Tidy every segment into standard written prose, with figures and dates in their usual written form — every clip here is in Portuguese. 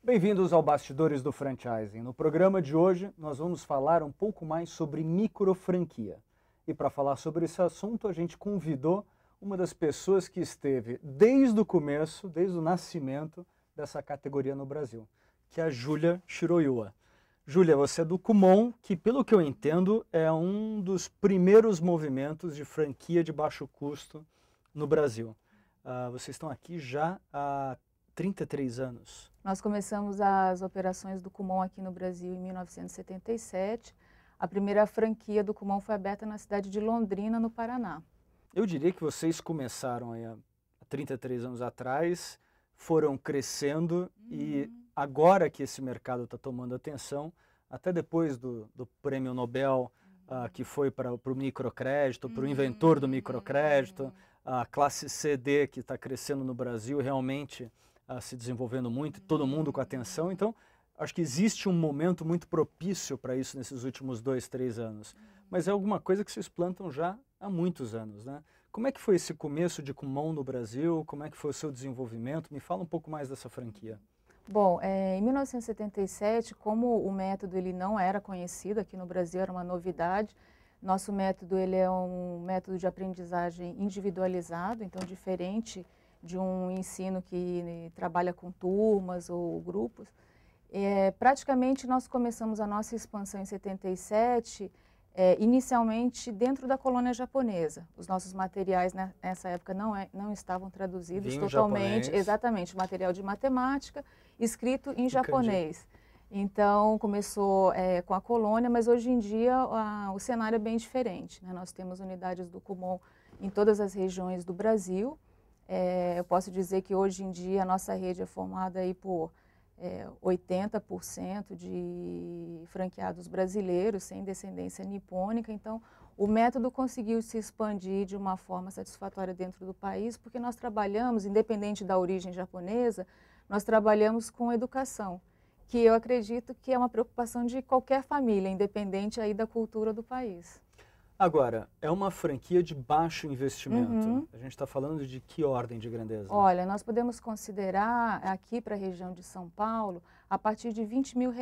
Bem-vindos ao Bastidores do Franchising. No programa de hoje, nós vamos falar um pouco mais sobre microfranquia. E para falar sobre esse assunto, a gente convidou uma das pessoas que esteve desde o começo, desde o nascimento dessa categoria no Brasil, que é a Júlia Shiroyuwa. Júlia, você é do Kumon, que pelo que eu entendo é um dos primeiros movimentos de franquia de baixo custo no Brasil. Vocês estão aqui já há 33 anos. Nós começamos as operações do Kumon aqui no Brasil em 1977. A primeira franquia do Kumon foi aberta na cidade de Londrina, no Paraná. Eu diria que vocês começaram aí há 33 anos atrás, foram crescendo e agora que esse mercado está tomando atenção, até depois do Prêmio Nobel, que foi para o microcrédito, para o inventor do microcrédito, a classe CD que está crescendo no Brasil, realmente se desenvolvendo muito, todo mundo com atenção. Então, acho que existe um momento muito propício para isso nesses últimos 2, 3 anos. Mas é alguma coisa que vocês plantam já há muitos anos, né? Como é que foi esse começo de Kumon no Brasil? Como é que foi o seu desenvolvimento? Me fala um pouco mais dessa franquia. Bom, em 1977, como o método ele não era conhecido aqui no Brasil, era uma novidade, nosso método ele é um método de aprendizagem individualizado, então diferente de um ensino que trabalha com turmas ou grupos. Praticamente nós começamos a nossa expansão em 77, inicialmente dentro da colônia japonesa. Os nossos materiais nessa época não estavam traduzidos totalmente, japonês. Exatamente, material de matemática escrito em japonês. Então começou com a colônia, mas hoje em dia o cenário é bem diferente, né? Nós temos unidades do Kumon em todas as regiões do Brasil. Eu posso dizer que hoje em dia a nossa rede é formada aí por 80% de franqueados brasileiros, sem descendência nipônica. Então, o método conseguiu se expandir de uma forma satisfatória dentro do país, porque nós trabalhamos, independente da origem japonesa, nós trabalhamos com educação, que eu acredito que é uma preocupação de qualquer família, independente aí da cultura do país. Agora, é uma franquia de baixo investimento. A gente está falando de que ordem de grandeza? Olha, nós podemos considerar aqui para a região de São Paulo a partir de R$20 mil,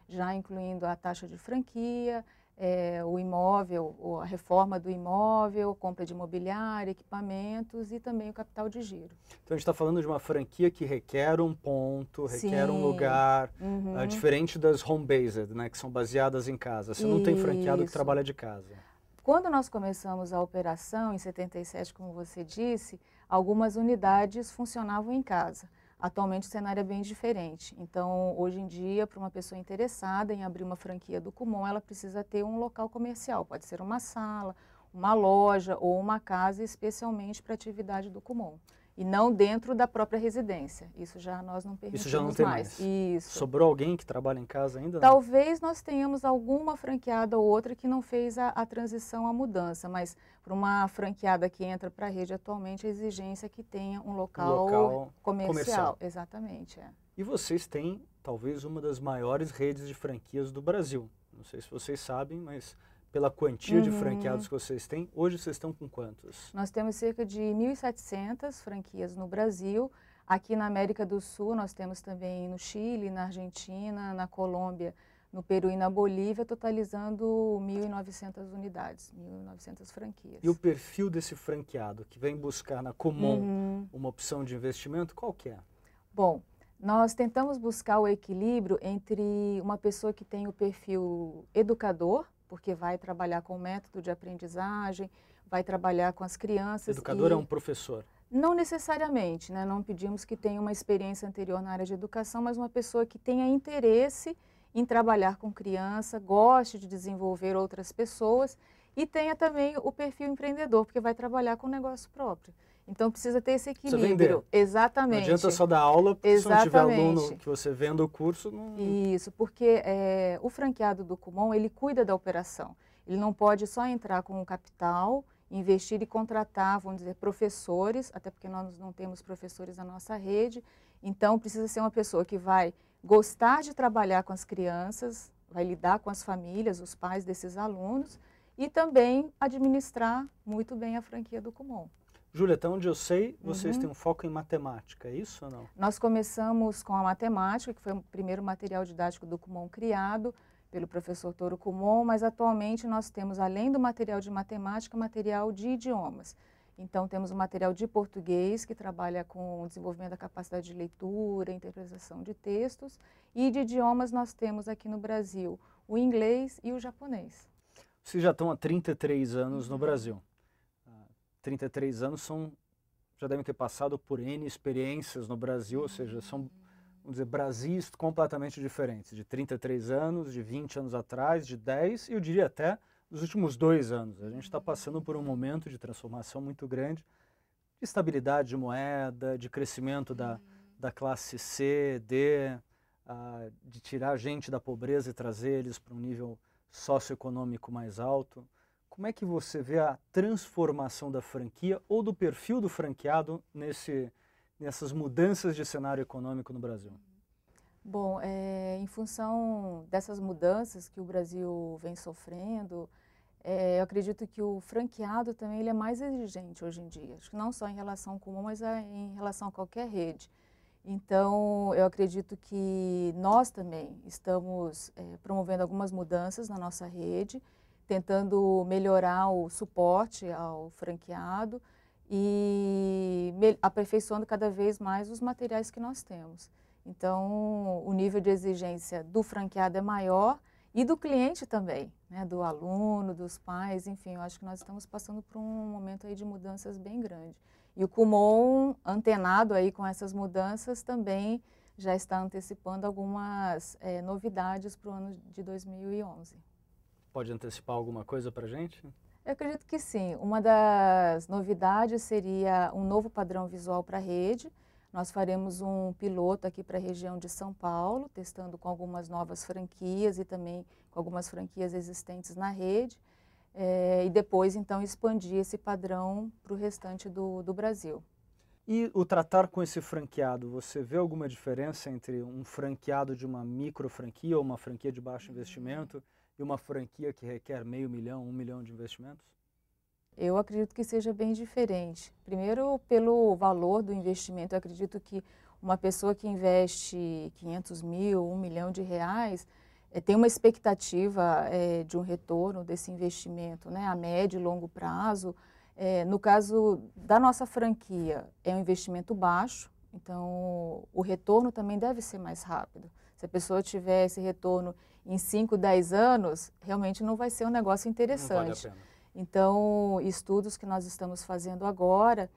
já incluindo a taxa de franquia, o imóvel, a reforma do imóvel, compra de mobiliário, equipamentos e também o capital de giro. Então a gente está falando de uma franquia que requer um ponto, requer um lugar, diferente das home-based, né, que são baseadas em casa. Você não tem franqueado que trabalha de casa. Quando nós começamos a operação, em 77, como você disse, algumas unidades funcionavam em casa. Atualmente o cenário é bem diferente. Então, hoje em dia, para uma pessoa interessada em abrir uma franquia do Kumon, ela precisa ter um local comercial. Pode ser uma sala, uma loja ou uma casa especialmente para a atividade do Kumon. E não dentro da própria residência. Isso já nós não permitimos mais. Isso já não tem mais. Isso. Sobrou alguém que trabalha em casa ainda? Talvez nós tenhamos alguma franqueada ou outra que não fez a transição, a mudança, mas para uma franqueada que entra para a rede atualmente, a exigência é que tenha um local comercial. Exatamente. E vocês têm talvez uma das maiores redes de franquias do Brasil. Não sei se vocês sabem, mas pela quantia de franqueados que vocês têm, hoje vocês estão com quantos? Nós temos cerca de 1.700 franquias no Brasil. Aqui na América do Sul, nós temos também no Chile, na Argentina, na Colômbia, no Peru e na Bolívia, totalizando 1.900 unidades, 1.900 franquias. E o perfil desse franqueado que vem buscar na Kumon uma opção de investimento, qual que é? Bom, nós tentamos buscar o equilíbrio entre uma pessoa que tem o perfil educador, porque vai trabalhar com o método de aprendizagem, vai trabalhar com as crianças. Educador é um professor? Não necessariamente, né? Não pedimos que tenha uma experiência anterior na área de educação, mas uma pessoa que tenha interesse em trabalhar com criança, goste de desenvolver outras pessoas e tenha também o perfil empreendedor, porque vai trabalhar com o negócio próprio. Então precisa ter esse equilíbrio. Exatamente. Não adianta só dar aula, porque se não tiver aluno que você venda o curso, não... Isso, porque o franqueado do Kumon, ele cuida da operação. Ele não pode só entrar com o capital, investir e contratar, vamos dizer, professores, até porque nós não temos professores na nossa rede. Então precisa ser uma pessoa que vai gostar de trabalhar com as crianças, vai lidar com as famílias, os pais desses alunos, e também administrar muito bem a franquia do Kumon. Júlia, até onde eu sei, vocês têm um foco em matemática, é isso ou não? Nós começamos com a matemática, que foi o primeiro material didático do Kumon criado pelo professor Toru Kumon, mas atualmente nós temos, além do material de matemática, material de idiomas. Então, temos o material de português, que trabalha com o desenvolvimento da capacidade de leitura, interpretação de textos, e de idiomas nós temos aqui no Brasil o inglês e o japonês. Vocês já estão há 33 anos no Brasil. 33 anos já devem ter passado por N experiências no Brasil, ou seja, são, vamos dizer, Brasis completamente diferentes, de 33 anos, de 20 anos atrás, de 10, e eu diria até dos últimos 2 anos. A gente está passando por um momento de transformação muito grande, de estabilidade de moeda, de crescimento da classe C, D, de tirar gente da pobreza e trazer eles para um nível socioeconômico mais alto. Como é que você vê a transformação da franquia ou do perfil do franqueado nessas mudanças de cenário econômico no Brasil? Bom, em função dessas mudanças que o Brasil vem sofrendo, eu acredito que o franqueado também ele é mais exigente hoje em dia. Acho que não só em relação ao Kumon, mas em relação a qualquer rede. Então, eu acredito que nós também estamos promovendo algumas mudanças na nossa rede, tentando melhorar o suporte ao franqueado e aperfeiçoando cada vez mais os materiais que nós temos. Então, o nível de exigência do franqueado é maior e do cliente também, né? Do aluno, dos pais, enfim, eu acho que nós estamos passando por um momento aí de mudanças bem grande. E o Kumon, antenado aí com essas mudanças, também já está antecipando algumas novidades para o ano de 2011. Pode antecipar alguma coisa para a gente? Eu acredito que sim. Uma das novidades seria um novo padrão visual para a rede. Nós faremos um piloto aqui para a região de São Paulo, testando com algumas novas franquias e também com algumas franquias existentes na rede. E depois, então, expandir esse padrão para o restante do Brasil. E o tratar com esse franqueado, você vê alguma diferença entre um franqueado de uma micro franquia ou uma franquia de baixo investimento e uma franquia que requer R$500 mil, R$1 milhão de investimentos? Eu acredito que seja bem diferente. Primeiro, pelo valor do investimento. Eu acredito que uma pessoa que investe 500 mil, R$1 milhão tem uma expectativa de um retorno desse investimento, né, a médio e longo prazo. No caso da nossa franquia, é um investimento baixo, então o retorno também deve ser mais rápido. Se a pessoa tiver esse retorno em 5, 10 anos, realmente não vai ser um negócio interessante. Não vale a pena. Então, estudos que nós estamos fazendo agora,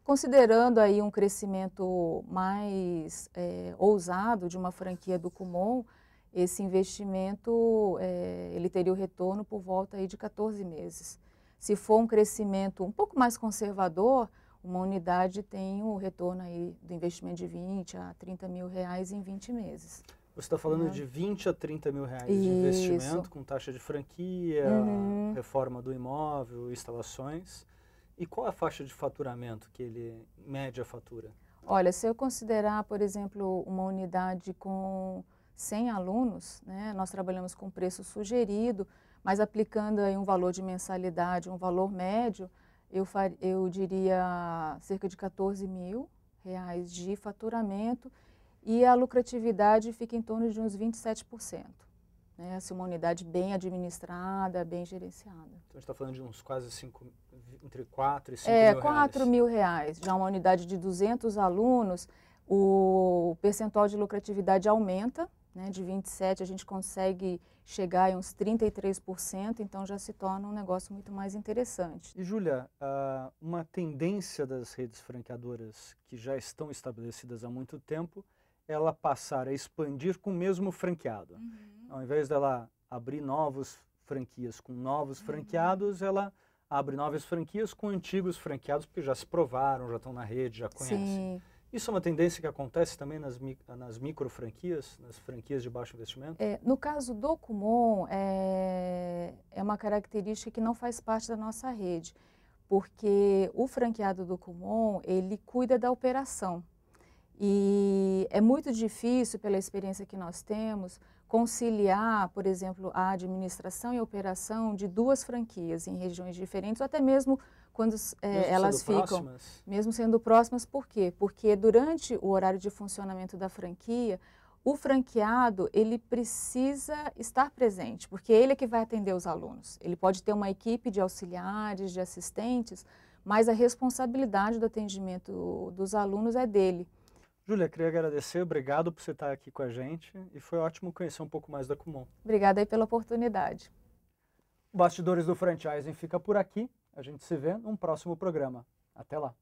considerando aí um crescimento mais ousado de uma franquia do Kumon, esse investimento ele teria o retorno por volta aí de 14 meses. Se for um crescimento um pouco mais conservador, uma unidade tem o retorno aí do investimento de 20 a 30 mil reais em 20 meses. Você está falando de 20 a 30 mil reais de investimento com taxa de franquia, reforma do imóvel, instalações. E qual é a faixa de faturamento que ele média fatura? Olha, se eu considerar, por exemplo, uma unidade com 100 alunos, né, nós trabalhamos com preço sugerido, mas aplicando aí um valor de mensalidade, um valor médio, eu diria cerca de 14 mil reais de faturamento e a lucratividade fica em torno de uns 27%. Né, se uma unidade bem administrada, bem gerenciada. Então a gente está falando de uns quase entre 4 e 5 mil reais. 4 mil reais. Já uma unidade de 200 alunos, o percentual de lucratividade aumenta, né, de 27% a gente consegue chegar em uns 33%, então já se torna um negócio muito mais interessante. E Júlia, uma tendência das redes franqueadoras que já estão estabelecidas há muito tempo, ela passar a expandir com o mesmo franqueado. Ao invés dela abrir novas franquias com novos franqueados, ela abre novas franquias com antigos franqueados, porque já se provaram, já estão na rede, já conhecem. Sim. Isso é uma tendência que acontece também nas micro franquias, nas franquias de baixo investimento? No caso do Kumon, é uma característica que não faz parte da nossa rede, porque o franqueado do Kumon, ele cuida da operação. E é muito difícil, pela experiência que nós temos, conciliar, por exemplo, a administração e a operação de duas franquias em regiões diferentes, ou até mesmo quando elas ficam, próximas? Mesmo sendo próximas. Por quê? Porque durante o horário de funcionamento da franquia, o franqueado, ele precisa estar presente, porque ele é que vai atender os alunos. Ele pode ter uma equipe de auxiliares, de assistentes, mas a responsabilidade do atendimento dos alunos é dele. Júlia, queria agradecer, obrigado por você estar aqui com a gente e foi ótimo conhecer um pouco mais da Kumon. Obrigada aí pela oportunidade. O Bastidores do Franchising fica por aqui, a gente se vê num próximo programa. Até lá!